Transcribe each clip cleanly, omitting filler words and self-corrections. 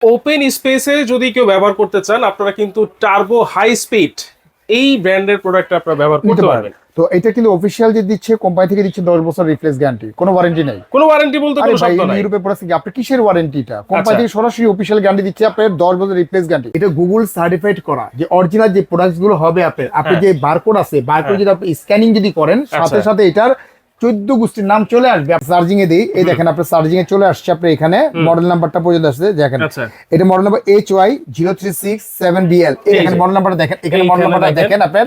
Open স্পেসে যদি কেউ ব্যবহার করতে চান আপনারা কিন্তু টার্বো হাই স্পিড এই ব্র্যান্ডের প্রোডাক্ট আপনারা ব্যবহার করতে পারবেন। তো এটা কিন্তু অফিশিয়াল যে দিচ্ছে, কোম্পানি থেকে দিচ্ছে 10 বছর রিপ্লেস গ্যারান্টি, কোনো ওয়ারেন্টি নাই। কোনো ওয়ারেন্টি বলতে কোনো শব্দ নাই। ইউরোপে পড়াছে কি আপনি কিসের ওয়ারেন্টিটা? কোম্পানি থেকে সরাসরি অফিশিয়াল গ্যারান্টি দিচ্ছে, আপনার 10 বছর রিপ্লেস গ্যারান্টি। এটা গুগল সার্টিফাইড করা যে অরিজিনাল যে প্রোডাক্টস গুলো হবে আপনি যে বারকোড আছে, বারকোড যদি আপনি স্ক্যানিং যদি করেন, সাথে সাথে এটার 14 গোষ্ঠীর নাম চলে আসবে। সার্জিং এ দিই, এই দেখেন আপনার সার্জিং এ চলে আসছে, আপনার এখানে মডেল নাম্বারটা পর্যন্ত আসছে দেখেন। এটা মডেল নাম্বার HY0367BL। এই দেখেন মডেল নাম্বারটা দেখেন, এখানে মডেল নাম্বারটা দেখেন আপনার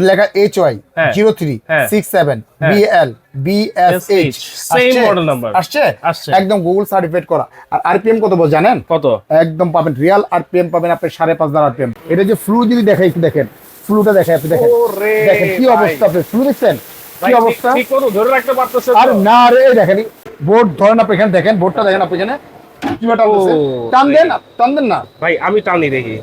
লেখা HY0367BL BSH same model number আসছে, একদম গুগল সার্টিফাইড করা। আর আরপিএম কত বল জানেন? কত? একদম পাবেন রিয়াল আরপিএম পাবেন আপনি 5,500 আরপিএম। এটা যে ফ্লু যদি দেখাই, একটু দেখেন ফ্লুটা দেখাই, আপনি দেখেন দেখেন কি অবস্থা, আপনি ফ্লু দেখছেন কি অবস্থা? ঠিক করে ধরে রাখতে পারতেছে আর না রে, দেখেন বোর্ড ধরেন আপনি এখানে দেখেন, বোর্ডটা দেখেন আপনি এখানে কিভাবে বলছে, টান দেন না ভাই, আমি টানি দেখি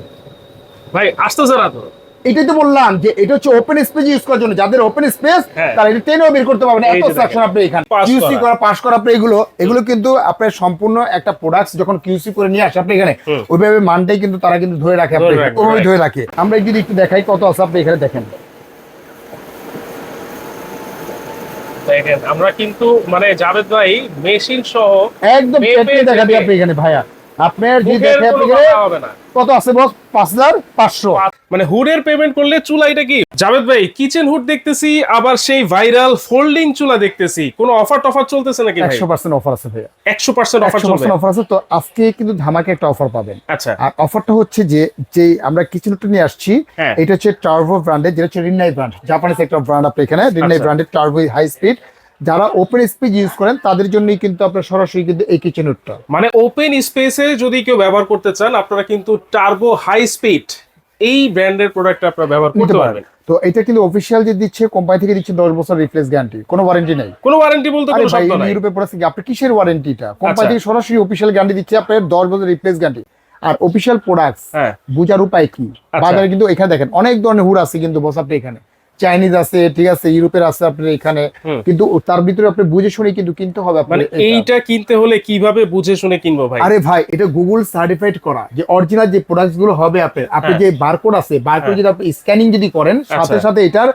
ভাই, আসতেছে না তো। এটাই তো বললাম যে এটা হচ্ছে ওপেন স্পেস ইউজ করার জন্য, যাদের ওপেন স্পেস তারা এটা টেনেও বের করতে পারবেন, এত সেকশন আপনি এখানে কিউসি করা পাস করা আপনি এগুলো কিন্তু আপনার সম্পূর্ণ একটা প্রোডাক্টস যখন কিউসি করে নিয়ে আসে আপনি এখানে, ওইভাবে মানটাই কিন্তু তারা কিন্তু ধরে রাখে, আপনি ওইভাবে ধরে রাখে। আমরা যদি একটু দেখাই কত আছে আপনি এখানে দেখেন। দেখেন আমরা কিন্তু মানে জাভেদ ভাই মেশিন সহ একদম পেটে দেখা দিই আপনি এখানে ভাইয়া, আপনার যদি দেখে আপনি হবে না কত আছে বস? 5,500। মানে হুডের পেমেন্ট করলে চুলা। এটা কি জাভেদ ভাই কিচেন হুড দেখতেছি, আবার সেই ভাইরাল ফোল্ডিং চুলা দেখতেছি, কোনো অফার টফার চলতেছে নাকি ভাই? 100% অফার আছে ভাইয়া, 100% অফার চলবে। 100% অফার আছে। তো আজকে কিন্তু ধামাকে একটা অফার পাবেন। আচ্ছা, আর অফারটা হচ্ছে যে আমরা কিচেন হুড নিয়ে আসছি, এটা হচ্ছে টার্বো ব্র্যান্ডের, যেটা হচ্ছে রিন্নাই ব্র্যান্ড, জাপানিজ একটা ব্র্যান্ড। আপনি এখানে রিন্নাই ব্র্যান্ডের টার্বো হাই স্পিড, যারা ওপেন স্পেস ইউজ করেন তাদের জন্যই কিন্তু আপনার সরাসরি কিন্তু এই কিচেন হুডটা। মানে ওপেন স্পেসে যদি কেউ ব্যবহার করতে চান আপনারা কিন্তু টার্বো হাই স্পিড এই ব্র্যান্ডের প্রোডাক্ট আপনারা ব্যবহার করতে পারবেন। তো এটা কিন্তু অফিশিয়াল যে দিচ্ছে, কোম্পানি থেকে দিচ্ছে 10 বছর রিপ্লেস গ্যারান্টি, কোনো ওয়ারেন্টি নাই। কোনো ওয়ারেন্টি বলতে কোনো শব্দ নাই। ইউরোপে পড়াছে কি আপনি কিসের ওয়ারেন্টিটা? কোম্পানি থেকে সরাসরি অফিশিয়াল গ্যারান্টি দিচ্ছে, আপনার 10 বছর রিপ্লেস গ্যারান্টি। আর অফিশিয়াল প্রোডাক্টস বুঝার উপায় কি? বাজারে কিন্তু এখানে দেখেন অনেক ধরনের হুড আছে, কিন্তু বস আপনি এখানে চাইনিজ আছে, ঠিক আছে, ইউরোপের আছে আপনার এখানে, কিন্তু তার ভিতরে আপনি বুঝে শুনে কিন্তু কিনতে হবে। মানে এইটা কিনতে হলে কিভাবে বুঝে শুনে কিনবো ভাই? আরে ভাই, এটা গুগল সার্টিফাইড করা যে অরিজিনাল যে প্রোডাক্টস গুলো হবে আপনি যে বারকোড আছে, বারকোড যদি আপনি স্ক্যানিং যদি করেন, সাথে সাথে এটার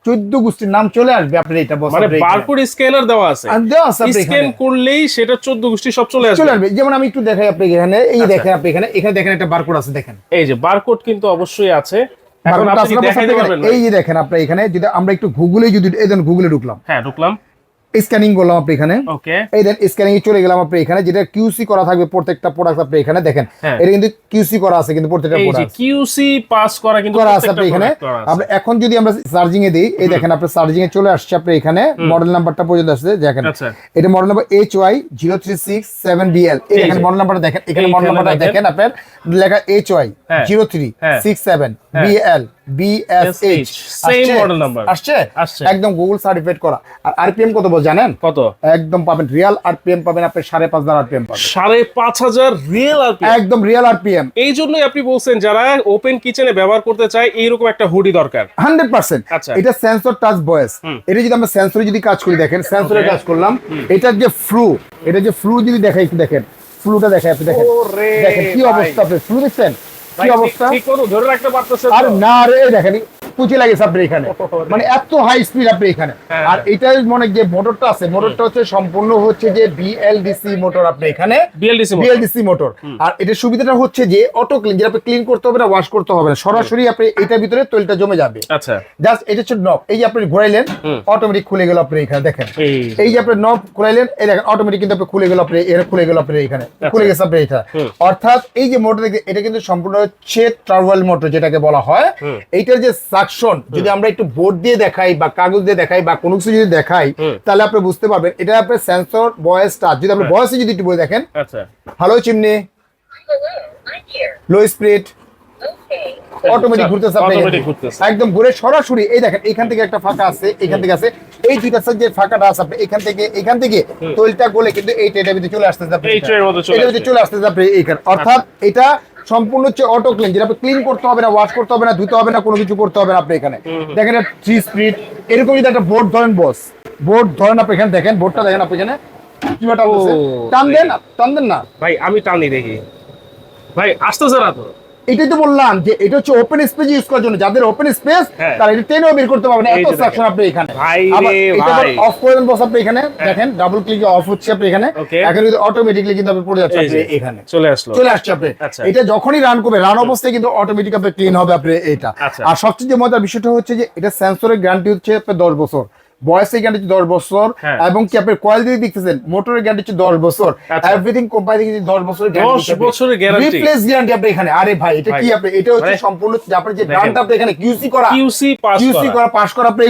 14 গোষ্ঠীর নাম চলে আসবে। আপনার এটা মানে বারকোড স্ক্যানার দেওয়া আছে, স্ক্যান করলেই সেটা 14 গোষ্ঠী সব চলে আসবে। যেমন আমি একটু দেখাই আপনি এখানে, এই দেখেন আপনি এখানে দেখেন একটা বারকোড আছে, দেখেন এই যে বারকোড কিন্তু অবশ্যই আছে। এই যে দেখেন আপনি এখানে, যদি আমরা একটু গুগলে যদি এই দেন, গুগলে ঢুকলাম, ঢুকলাম, স্ক্যানিং করলাম আপনি এখানে, এই দেন স্ক্যানিং এ চলে গেলাম আপনি এখানে, যেটা কিউসি করা থাকবে প্রত্যেকটা প্রোডাক্ট আপনি এখানে দেখেন, এটা কিন্তু কিউসি করা আছে কিন্তু প্রত্যেকটা প্রোডাক্ট কিউসি পাস করা কিন্তু করা আছে আপনি এখানে। আমরা এখন যদি আমরা সার্জিং এ দিই, এই দেখেন আপনার সার্জিং এ চলে আসছে, আপনি এখানে মডেল নাম্বারটা পর্যন্ত আসছে দেখেন। এটা মডেল নাম্বার HY0367BL। এই দেখেন মডেল নাম্বারটা দেখেন, এখানে মডেল নাম্বারটা দেখেন আপনার লেখা HY0367BL BSH same model number আসছে, একদম গুগল সার্টিফাইড করা। আর আরপিএম কত বল জানেন? কত? একদম পাবেন রিয়াল আরপিএম পাবেন আপনি 5,500 আরপিএম পাবেন। 5,500 রিয়েল আরপিএম, একদম রিয়াল আরপিএম। এই জন্যই আপনি বলছেন যারা ওপেন কিচেনে ব্যবহার করতে চায় এইরকম একটা হুডি দরকার। 100%। এটা সেন্সর টাচ ভয়েস, এটা যদি আমরা সেন্সরে যদি কাজ করি, দেখেন সেন্সরে কাজ করলাম, এটার যে এটা যে ফ্লু যদি দেখাই, একটু দেখেন ফ্লুটা দেখাই, আপনি দেখেন দেখেন কি অবস্থা, আপনি ফ্লু দেখছেন কি অবস্থা? ঠিক করে ধরে রাখতে পারতেছে আর না রে, দেখেন পুঁচে লাগেছে আপনি এখানে, মানে এত হাই স্পিড আপনি এখানে। আর এটাই মনে যে মোটরটা আছে, মোটরটা হচ্ছে সম্পূর্ণ হচ্ছে যে বিএলডিসি মোটর আপনি এখানে, বিএলডিসি মোটর। আর এটার সুবিধাটা হচ্ছে যে অটো ক্লিন, যেটা আপনি ক্লিন করতে হবে না, ওয়াশ করতে হবে না, সরাসরি আপনি এটার ভিতরে তৈলটা জমে যাবে। আচ্ছা, জাস্ট এটা হচ্ছে নব, এই যে আপনি ঘোরাইলেন অটোমেটিক খুলে গেল আপনি এখানে দেখেন, এই যে আপনি নব ঘোরাইলেন, এই দেখেন অটোমেটিক কিন্তু আপনি খুলে গেল, আপনি এখানে খুলে গেল, আপনি এখানে খুলে গেছে আপনি এটা। অর্থাৎ এই যে মোটর, এটা কিন্তু সম্পূর্ণ হচ্ছে টার্বো মোটর যেটাকে বলা হয়। এইটার যে সাকশন যদি আমরা একটু বোর্ড দিয়ে দেখাই বা কাগজ দিয়ে দেখাই বা কোনো কিছু যদি দেখাই, তাহলে আপনি বুঝতে পারবেন। এটা আপনার সেন্সর ভয়েস টাচ, যদি আপনি ভয়েসে যদি একটু বলে দেখেন, hello chimney, low speed, automatic ঘুরতেছে আপনি একদম ঘুরে সরাসরি। এই দেখেন এখান থেকে একটা ফাঁকা আছে, এখান থেকে আছে, এই দুইটা যে ফাঁকাটা আছে আপনি এখান থেকে তৈলটা গলে কিন্তু এই ট্রেটার ভিতরে চলে আসতেছে, আপনি এটার ভিতরে চলে আসতেছে আপনি এইখানে। অর্থাৎ এটা সম্পূর্ণ হচ্ছে অটো ক্লিন, যেটা আপনি ক্লিন করতে হবে না, ওয়াশ করতে হবে না, ধুতে হবে না, কোনো কিছু করতে হবে না আপনি এখানে দেখেন 3 স্পিড। এরকম যদি একটা বোর্ড ধরেন বস, বোর্ড ধরেন আপনি এখানে দেখেন, বোর্ডটা দেখেন আপনি এখানে কিভাবে বলছে, টান দেন না ভাই, আমি টানি দেখি ভাই আসতেছে না তো। এটাই তো বললাম যে এটা হচ্ছে ওপেন স্পেস ইউজ করার জন্য, যাদের ওপেন স্পেস তারা এটা টেনেও বের করতে পারবেন, এত সাকশন আপনি এখানে। ভাই আবার রে এটা ভাই, অফ করে দেন বস আপনি এখানে দেখেন, ডাবল ক্লিকে অফ হচ্ছে আপনি এখানে, এখন কিন্তু অটোমেটিক্যালি কিন্তু আপনি পড়ে যাচ্ছে আপনি এখানে চলে আসছে আপনি। এটা যখনই রান করবে, রান অবস্থায় কিন্তু অটোমেটিক আপনি ক্লিন হবে আপনি এটা। আর সবচেয়ে যে মজার বিষয়টা হচ্ছে যে এটা সেন্সরের গ্যারান্টি হচ্ছে আপনার 10 বছর, বয়সের গ্যারান্টি 10 বছর, এবং কি আপনি কয়েল দিয়ে দেখতেছেন মোটরের গ্যারান্টি হচ্ছে 10 বছর, এভরিথিং কোম্পানি থেকে 10 বছরের গ্যারান্টি, 10 বছরের গ্যারান্টি, রিপ্লেস গ্যারান্টি আপনি এখানে। আরে ভাই এটা কি আপনি, এটা হচ্ছে সম্পূর্ণ আপনার যে ব্র্যান্ড আপনি এখানে কিউসি করা পাস করা আপনি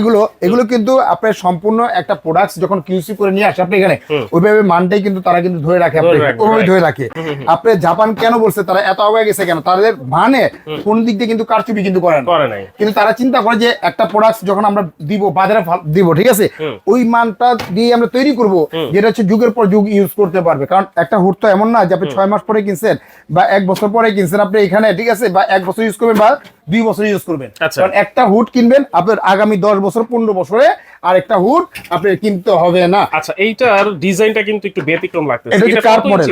এগুলো কিন্তু আপনার সম্পূর্ণ একটা প্রোডাক্টস যখন কিউসি করে নিয়ে আসে আপনি এখানে, ওইভাবে মানটাই কিন্তু তারা কিন্তু ধরে রাখে, আপনি ওইভাবে ধরে রাখে। আপনি জাপান কেন বলছে তারা এত আগে গেছে কেন, তাদের মানে কোন দিক দিয়ে কিন্তু কারচুপি কিন্তু করে না, কিন্তু তারা চিন্তা করে যে একটা প্রোডাক্টস যখন আমরা দিব বাজারে দিব, ঠিক আছে, ওই মানটা দিয়ে আমরা তৈরি করব যেটা হচ্ছে যুগের পর যুগ ইউজ করতে পারবে। কারণ একটা হুড তো এমন না যে আপনি 6 মাস পরে কিনছেন বা 1 বছর পরে কিনছেন আপনি এখানে, ঠিক আছে, বা 1 বছর ইউজ করবেন বা 2 বছর ইউজ করবেন। কারণ একটা হুড কিনবেন আপনার আগামী 10 বছর 15 বছরে আর একটা হুড আপনি কিনতে হবে না। আচ্ছা এইটার ডিজাইনটা কিন্তু একটু ব্যতিক্রম লাগতেছে। এটা হচ্ছে কার্ভ মডেল,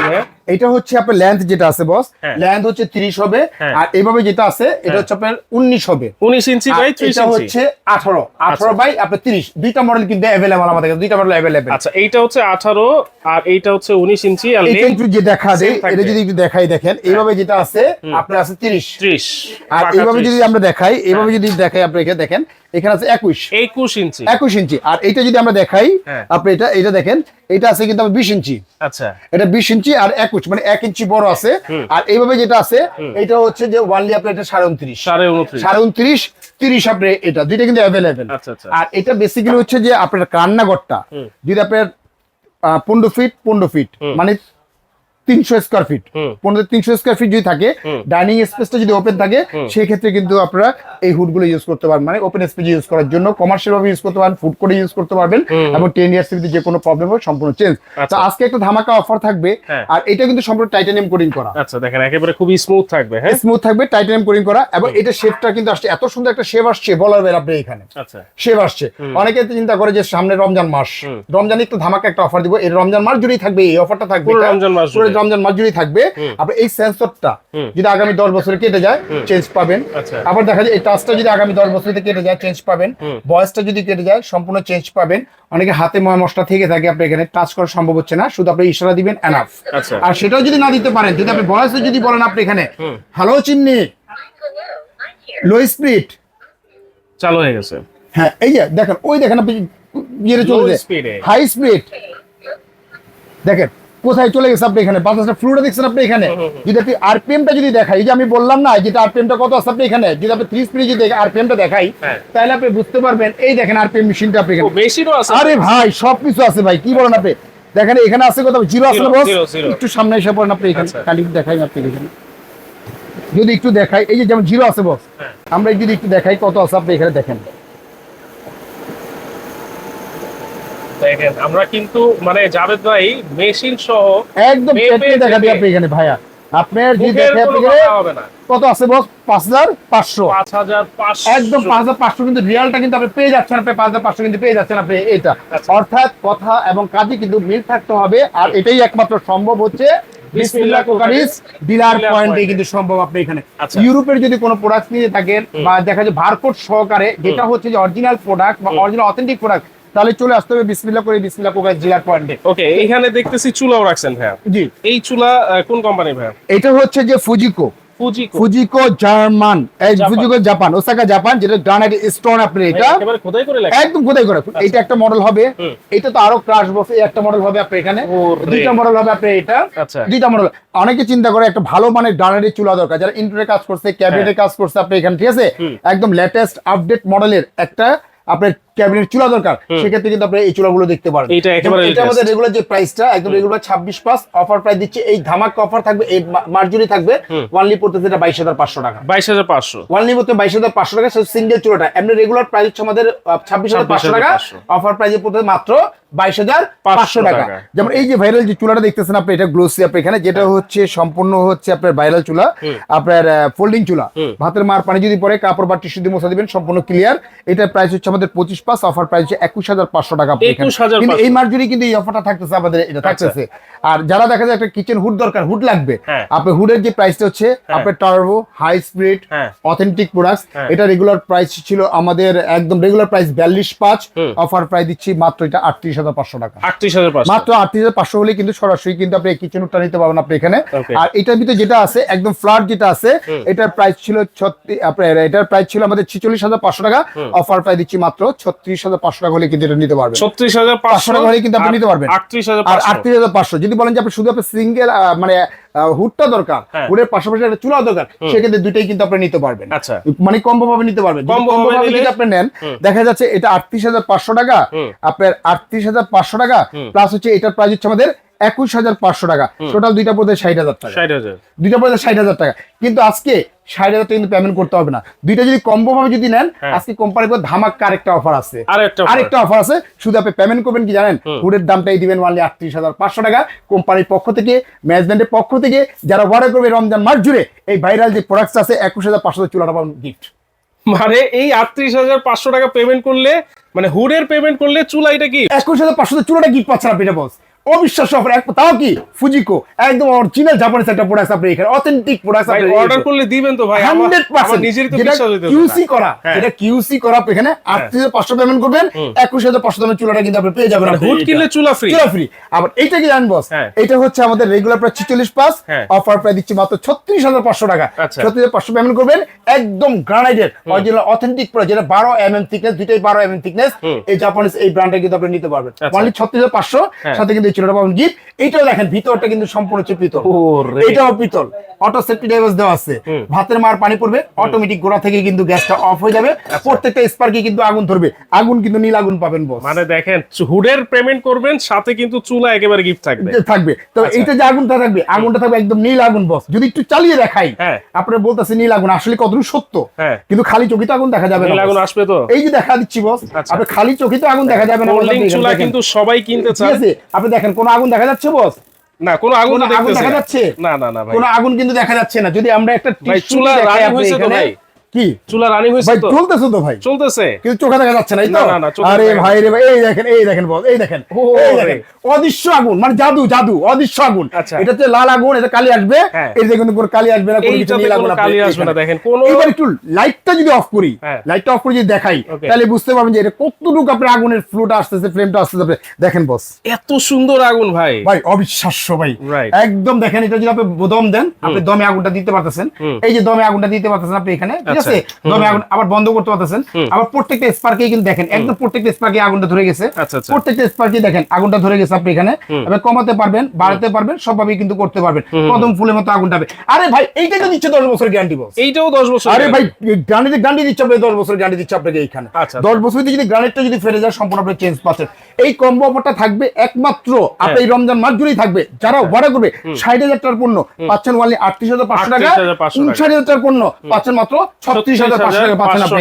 এটা হচ্ছে আপনার লেন্থ যেটা আছে বস, লেন্থ হচ্ছে 30 হবে, আর এইভাবে যেটা আছে এটা হচ্ছে আপনার 19 হবে, 19 ইঞ্চি বাই 30 ইঞ্চি, এটা হচ্ছে 18 বাই আপনার 30। দুইটা মডেল কিন্তু अवेलेबल আমাদের কাছে, দুইটা মডেল अवेलेबल। আচ্ছা এইটা হচ্ছে 18 আর এইটা হচ্ছে 19 ইঞ্চি, আর এটা একটু যে দেখা যায়, এটা যদি একটু দেখাই দেখেন, এইভাবে যেটা আছে আপনার আছে 30, আর এইভাবে যদি আমরা দেখাই, এইভাবে যদি দেখাই আপনি এখানে দেখেন, এখানে আছে 21 ইঞ্চি, আর এটা যদি আমরা দেখাই আপনি এটা দেখেন, এটা আছে কিন্তু 20 ইঞ্চি। আচ্ছা এটা 20 ইঞ্চি আর 21 মানে 1 ইঞ্চি বড় আছে। আর এইভাবে যেটা আছে এটা হচ্ছে যে ওয়ানলি আপনার এটা 29 30 আপনি এটা দুইটা কিন্তু अवेलेबल। আর এটা বেসিক্যালি হচ্ছে যে আপনার রান্নাঘরটা যদি আপনার 15 ফিট মানে 300 স্কয়ার ফিট, 300 স্কয়ার ফিট যদি থাকে, ডাইনিং স্পেসটা যদি ওপেন থাকে, সেই ক্ষেত্রে কিন্তু আপনারা এই হুডগুলো ইউজ করতে পারবেন, মানে ওপেন স্পেস ইউজ করার জন্য কমার্শিয়াল ভাবে ইউজ করতে পারবেন, ফুড কোর্টে ইউজ করতে পারবেন, এবং 10 ইয়ার্স এর যে কোনো প্রবলেম হবে সম্পূর্ণ চেঞ্জ। তো আজকে একটা ধামাকা অফার থাকবে, আর এটা কিন্তু সম্পূর্ণ টাইটানিয়াম কোটিং করা। আচ্ছা দেখেন একেবারে খুবই স্মুথ থাকবে, হ্যাঁ স্মুথ থাকবে, টাইটানিয়াম কোটিং করা, এবং এটা শেপটা কিন্তু আসছে এত সুন্দর একটা শেপ আসছে বলার বাইরে আপনি এখানে। আচ্ছা শেপ আসছে, অনেকে চিন্তা করে যে সামনে রমজান মাস, রমজানে একটু ধামাকা একটা অফার দিব, এই রমজান মাস জুড়েই থাকবে এই অফারটা, থাকবে রমজান মাস জুড়েই থাকবে। আপনি এই সেন্সরটা যদি আগামী 10 বছরে কেটে যায় চেঞ্জ পাবেন, আবার দেখা যায় এই টাচটা যদি আগামী 10 বছরে কেটে যায় চেঞ্জ পাবেন, ভয়েসটা যদি কেটে যায় সম্পূর্ণ চেঞ্জ পাবেন। অনেকে হাতে ময় মশলা থেকে থাকে, আপনি এখানে টাচ করা সম্ভব হচ্ছে না, শুধু আপনি ইশারা দিবেন এনাফ। আর সেটাও যদি না দিতে পারেন, যদি আপনি ভয়েসে যদি বলেন আপনি এখানে হ্যালো চিমনি লো স্পিড চালু হয়ে গেছে, হ্যাঁ এই যে দেখেন, ওই দেখেন আপনি ইয়ে চলে যায় হাই স্পিড, দেখেন কোথায় চলে গেছে আপনি এখানে, বাতাসটা ফ্লুটা দেখছেন আপনি এখানে। যদি আপনি আরপিএমটা যদি দেখাই, এই যে আমি বললাম না যেটা আরপিএমটা কত আছে আপনি এখানে, যদি আপনি 3 স্পিডে যদি আরপিএমটা দেখাই, তাহলে আপনি বুঝতে পারবেন। এই দেখেন আরপিএম মেশিনটা আপনি এখানে, মেশিনও আছে, আরে ভাই সবকিছু আছে ভাই, কি বলেন আপনি, দেখেন এখানে আছে কত, জিরো আছে না বস, একটু সামনে এসে পড়েন আপনি এখানে, কালি দেখাই আপনি এখানে, যদি একটু দেখাই, এই যে যেমন জিরো আছে বস, আমরা যদি একটু দেখাই কত আছে আপনি এখানে দেখেন। দেখেন আমরা কিন্তু মানে জাভেদ ভাই মেশিন সহ একদম পেটে দেখা দিই আপনি এখানে ভাইয়া, আপনার যদি দেখে আপনি কত আছে বস, 5500 একদম 5500 কিন্তু রিয়ালটা কিন্তু আপনি পেয়ে যাচ্ছেন, আপনি 5500 কিন্তু পেয়ে যাচ্ছেন আপনি এটা। অর্থাৎ কথা এবং কাজে কিন্তু মিল থাকতে হবে, আর এটাই একমাত্র সম্ভব হচ্ছে বিসমিল্লাহ কুকারিজ ডিলার পয়েন্টে কিন্তু সম্ভব। আপনি এখানে ইউরোপের যদি কোনো প্রোডাক্ট নিয়ে থাকেন বা দেখা যায় বারকোড সহকারে, যেটা হচ্ছে যে অরিজিনাল প্রোডাক্ট বা অরিজিনাল অথেন্টিক প্রোডাক্ট, তাহলে চলে আসতে হবে বিসমিল্লাহ করে বিসমিল্লাহ কুকারিজ ডিলার পয়েন্টে। ওকে এখানে দেখতেছি চুলাও রাখছেন ভাইয়া, জি এই চুলা কোন কোম্পানি ভাইয়া? এটা হচ্ছে যে ফুজিকো জার্মান, এই ফুজিকো জাপান, ওসাকা জাপান, যেটা গ্রানাইট স্টোন আপনি এটা একেবারে খোদাই করে লেখা, একদম খোদাই করে। এটা একটা মডেল হবে, এটা তো আরো ক্রাশ বসে একটা মডেল হবে আপনি এখানে, দুইটা মডেল হবে আপনি এটা, দুইটা মডেল। অনেকে চিন্তা করে একটা ভালো মানের গ্রানাইটের চুলা দরকার, যারা ইন্টেরিয়র কাজ করছে, ক্যাবিনেটের কাজ করছে আপনি এখানে, ঠিক আছে, একদম লেটেস্ট আপডেট মডেলের একটা আপনার ক্যাবিনেট চুলা দরকার, সেক্ষেত্রে কিন্তু আপনি এই চুলাগুলো দেখতে পারেন। এটা আমাদের রেগুলার যে প্রাইসটা একদম রেগুলার 26 অফার প্রাইস দিচ্ছে, এই ধামাকা অফার থাকবে এই মার্জুরি থাকবে ওয়ানলি পড়তেছে এটা 22500 টাকা, 22500 ওয়ানলি মতো 22500 টাকা সিঙ্গেল চুলাটা। এমনি রেগুলার প্রাইস হচ্ছে আমাদের 26500 টাকা, অফার প্রাইসে পড়তেছে মাত্র 22500 টাকা। যেমন এই যে ভাইরাল যে চুলাটা দেখতেছেন আপনি, এটা গ্লোসি আপনি এখানে, যেটা হচ্ছে সম্পূর্ণ হচ্ছে আপনার ভাইরাল চুলা, আপনার ফোল্ডিং চুলা, ভাতের মার পানি যদি পড়ে কাপড় বা টিস্যু দিয়ে মোছা দিবেন সম্পূর্ণ ক্লিয়ার। এটার প্রাইস হচ্ছে আমাদের 25 প্লাস অফার প্রাইস 21,500 টাকা। 21,500 কিন্তু এই মাস জুড়ে কিন্তু এই অফারটা থাকতেছে আমাদের, এটা থাকতেছে। আর যারা দেখা যায় একটা কিচেন হুড দরকার, হুড লাগবে, আপনি হুডের যে প্রাইসটা হচ্ছে আপনার turbo high speed authentic products, এটা রেগুলার প্রাইস ছিল আমাদের একদম রেগুলার প্রাইস 42,500, অফার প্রাইস দিচ্ছি মাত্র এটা 38,500 টাকা। 38,500 মাত্র 38,500 হলে কিন্তু সরাসরি কিন্তু আপনি কিচেন হুডটা নিতে পারবেন আপনি এখানে। আর এটার ভিতরে যেটা আছে একদম ফ্ল্যাট যেটা আছে, এটার প্রাইস ছিল এটার প্রাইস ছিল আমাদের 46,500 টাকা, অফার প্রাইস দিচ্ছি মাত্র 36,500 টাকা হলে কিন্তু এটা নিতে পারবেন। 36,500 টাকা হলে কিন্তু আপনি নিতে পারবেন। 38,500 আর 38,500 যদি বলেন যে আপনি শুধু আপনি সিঙ্গেল মানে হুডটা দরকার, হুডের পাশাপাশি একটা চুলা দরকার, সেক্ষেত্রে দুইটাই কিন্তু আপনি নিতে পারবেন। আচ্ছা, মানে কম্বো ভাবে নিতে পারবেন। কম্বো ভাবে যদি আপনি নেন, দেখা যাচ্ছে এটা 38,500 টাকা, আপনার 38,500 টাকা প্লাস হচ্ছে এটার প্রাইস হচ্ছে আমাদের 21,500 টাকা, টোটাল দুইটা পড়ে 60,000 টাকা। 60,000 দুইটা পড়ে 60,000 টাকা। কিন্তু আজকে 60,000 টাকা কিন্তু পেমেন্ট করতে হবে না, দুইটা যদি কম্বো ভাবে যদি নেন, আজকে কোম্পানির পর ধামাকা আরেকটা অফার আছে, আরেকটা অফার আছে। শুধু আপনি পেমেন্ট করবেন কি জানেন, হুডের দামটাই দিবেন অনলি 38,500 টাকা কোম্পানির পক্ষ থেকে, ম্যানেজমেন্টের পক্ষ থেকে। যারা অর্ডার করবে রমজান মাস জুড়ে এই ভাইরাল যে প্রোডাক্টস আছে 21,500 চুলাটা পাবেন গিফট। মানে এই 38,500 টাকা পেমেন্ট করলে, মানে হুডের পেমেন্ট করলে চুলা এটা কি 21,500 চুলাটা গিফট পাচ্ছেন আপনি। এটা বস অবিশ্বাস্য অফার, তাও কি ফুজিকো একদম অরিজিনাল জাপানিজ একটা প্রোডাক্ট আপনি এখানে অথেন্টিক প্রোডাক্ট আপনি অর্ডার করলে দিবেন তো ভাই? 100% নিজেরই তো যেটা বিশ্বাস হইতেছে কিউসি করা, যেটা কিউসি করা এখানে 38,500 পেমেন্ট করবেন, 21,500 দামের চুলাটা কিন্তু আপনি পেয়ে যাবেন। হুড কিনলে চুলা ফ্রি, চুলা ফ্রি। আবার এইটা কি জানেন বস, এটা হচ্ছে আমাদের রেগুলার প্রাইস 46,500, অফার প্রাইস দিচ্ছি মাত্র 36,500 টাকা। 36,500 পেমেন্ট করবেন, একদম গ্রানাইটেড অরিজিনাল অথেন্টিক প্রোডাক্ট, যেটা 12 mm থিকনেস, দুইটাই 12 mm থিকনেস, এই জাপানিজ এই ব্র্যান্ডটা কিন্তু আপনি নিতে পারবেন অনলি 36,500, সাথে কিন্তু এই চুলাটা পাবেন গিফট। এইটাও দেখেন ভিতরটা কিন্তু সম্পূর্ণ পিতল, এটাও পিতল, অটো সেফটি ডিভাইস দেওয়া আছে। ভাতের মার পানি পড়বে, অটোমেটিক গোড়া থেকে কিন্তু গ্যাসটা অফ হয়ে যাবে, প্রত্যেকটা স্পার্কে কিন্তু আগুন ধরবে, আগুন কিন্তু নীল আগুন পাবেন বস। মানে দেখেন হুডের পেমেন্ট করবেন, সাথে কিন্তু চুলা একেবারে গিফট থাকবে। তো এইটা যে আগুনটা থাকবে একদম নীল আগুন বস। যদি একটু চালিয়ে দেখাই, আপনারা বলতেছে নীল আগুন, আসলে কতটুকু সত্য, কিন্তু খালি চোখে তো আগুন দেখা যাবে না। নীল আগুন আসবে তো, এই যে দেখা দিচ্ছি বস, আপনি খালি চোখে তো আগুন দেখা যাবে না। চুলা কিন্তু সবাই কিনতে চায়, আপনি দেখেন কোনো আগুন দেখা যাচ্ছে বস? না, কোনো আগুন দেখা যাচ্ছে না, না, না ভাই, কোনো আগুন কিন্তু দেখা যাচ্ছে না। যদি আমরা একটা চুলা রানিং হইছে তো ভাই, কি চুলা রানিং হইছে তো, চলতেছে তো ভাই, চলতেছে, কিন্তু চোখে দেখা যাচ্ছে না। আরে ভাই রে ভাই, এই দেখেন বস, এই দেখেন অদৃশ্য আগুন, মানে জাদু জাদু অদৃশ্য আগুন। এটা হচ্ছে লাল আগুন, এটা কালি আসবে, এই দেখুন কোনো কালি আসবে না, কোনো কিছু নীল আগুন কালি আসবে না। দেখেন কোন, এবার একটু লাইটটা যদি অফ করি, লাইটটা অফ করে যদি দেখাই, তাহলে বুঝতে পারবেন যে এটা কতটুকু আপনার আগুনের ফ্লোটা আসতেছে, ফ্লেমটা আসতেছে। দেখেন বস, এত সুন্দর আগুন ভাই, ভাই অবিশ্বাস্য ভাই, একদম দেখেন। এটা যদি আপনি দম দেন, আপনি দমে আগুনটা দিতে পারতেছেন, এই যে দমে আগুনটা দিতে পারতেছেন আপনি এখানে, ঠিক আছে? দমে আগুন আবার বন্ধ করতে পারতেছেন, আবার প্রত্যেকটা স্পার্কে কিন্তু দেখেন একদম প্রত্যেকটা স্পার্কে আগুনটা ধরে গেছে, প্রত্যেকটা স্পার্কে দেখেন আগুনটা ধরে গেছে। আপনি এখানে কমাতে পারবেন, বাড়াতে পারবেন, সবভাবে কিন্তু করতে পারবেন, কদম ফুলের মতো আগুনটা হবে। আরে ভাই এইটা তো দিচ্ছে 10 বছর গ্যারান্টি বস, এইটাও 10 বছর। আরে ভাই গ্যারান্টি দিচ্ছে আপনি, 10 বছর গ্যারান্টি দিচ্ছে আপনাকে এইখানে। 10 বছর যদি গ্রানেটটা যদি ফেলে যায়, সম্পূর্ণ আপনি চেঞ্জ পাচ্ছেন। এই কম্বো অফারটা থাকবে একমাত্র আপনি এই রমজান মাস জুড়েই থাকবে। যারা অর্ডার করবে 60,000 টাকার পণ্য পাচ্ছেন অনলি 38,500 টাকা, 59,000 টাকার পণ্য পাচ্ছেন মাত্র 36,500 টাকা পাচ্ছেন আপনি।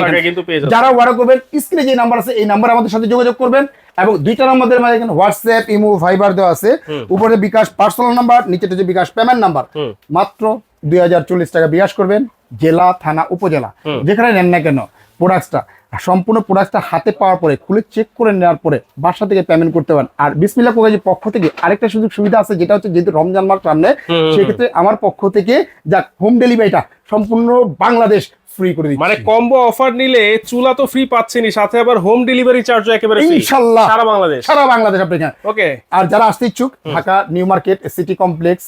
যারা অর্ডার করবেন, স্ক্রিনে যে নাম্বার আছে এই নাম্বার আমাদের সাথে যোগাযোগ করবেন, এবং দুইটা নাম্বারের মাঝে এখানে হোয়াটসঅ্যাপ, ইমো, ভাইবার দেওয়া আছে। উপরে বিকাশ পার্সোনাল নাম্বার, নিচে যে বিকাশ পেমেন্ট নাম্বার। মাত্র 2040 টাকা বিকাশ করবেন, জেলা, থানা, উপজেলা যেখানে নেন না কেন, প্রোডাক্টটা সম্পূর্ণ প্রোডাক্টটা হাতে পাওয়ার পরে খুলে চেক করে নেওয়ার পরে বাসা থেকে পেমেন্ট করতে পারেন। আর বিসমিল্লাহ কোকাজের পক্ষ থেকে আরেকটা সুযোগ সুবিধা আছে, যেটা হচ্ছে যেহেতু রমজান মাস সামনে, সেক্ষেত্রে আমার পক্ষ থেকে যাক হোম ডেলিভারিটা সম্পূর্ণ বাংলাদেশ ফ্রি করে দিচ্ছি। মানে কম্বো অফার নিলে চুলা তো ফ্রি পাচ্ছেনই, সাথে আবার হোম ডেলিভারি চার্জও একেবারে ফ্রি ইনশাআল্লাহ, সারা বাংলাদেশ আপনি এখানে। ওকে। আর যারা আসতে ইচ্ছুক, Dhaka New Market City Complex,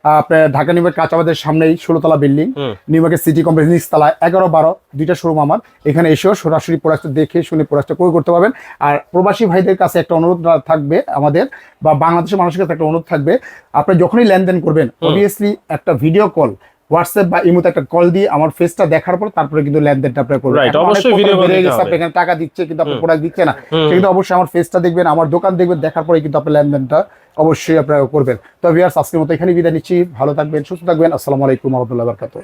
আপনার ঢাকা নিউ মার্কেট কাঁচাবাজারের সামনেই 16তলা building, New Market City Complex নিচতলায় 11-12 দুইটা শোরুম আমার। এখানে এসেও সরাসরি প্রোডাক্টটা দেখে শুনে প্রোডাক্টটা ক্রয় করতে পারবেন। আর প্রবাসী ভাইদের কাছে একটা অনুরোধ থাকবে আমাদের, বা বাংলাদেশের মানুষের কাছে একটা অনুরোধ থাকবে, আপনি যখনই লেনদেন করবেন অবভিয়াসলি একটা ভিডিও কল, হোয়াটসঅ্যাপ বা ইমোতে একটা কল দিয়ে আমার ফেসটা দেখার পর তারপরে কিন্তু লেনদেনটা আপনি করবেন। অবশ্যই ভিডিও কল দিতে হবে, এখানে টাকা দিচ্ছে কিন্তু আপনি প্রোডাক্ট দিচ্ছে না, সেক্ষেত্রে অবশ্যই আমার ফেসটা দেখবেন, আমার দোকান দেখবেন, দেখার পরে কিন্তু আপনি লেনদেনটা অবশ্যই আপনারা করবেন। তো ভিউয়ার্স, আজকের মতো এখানে বিদায় নিচ্ছি। ভালো থাকবেন, সুস্থ থাকবেন। আসসালামু আলাইকুম ওয়া রাহমাতুল্লাহি ওয়া বারাকাতুহু।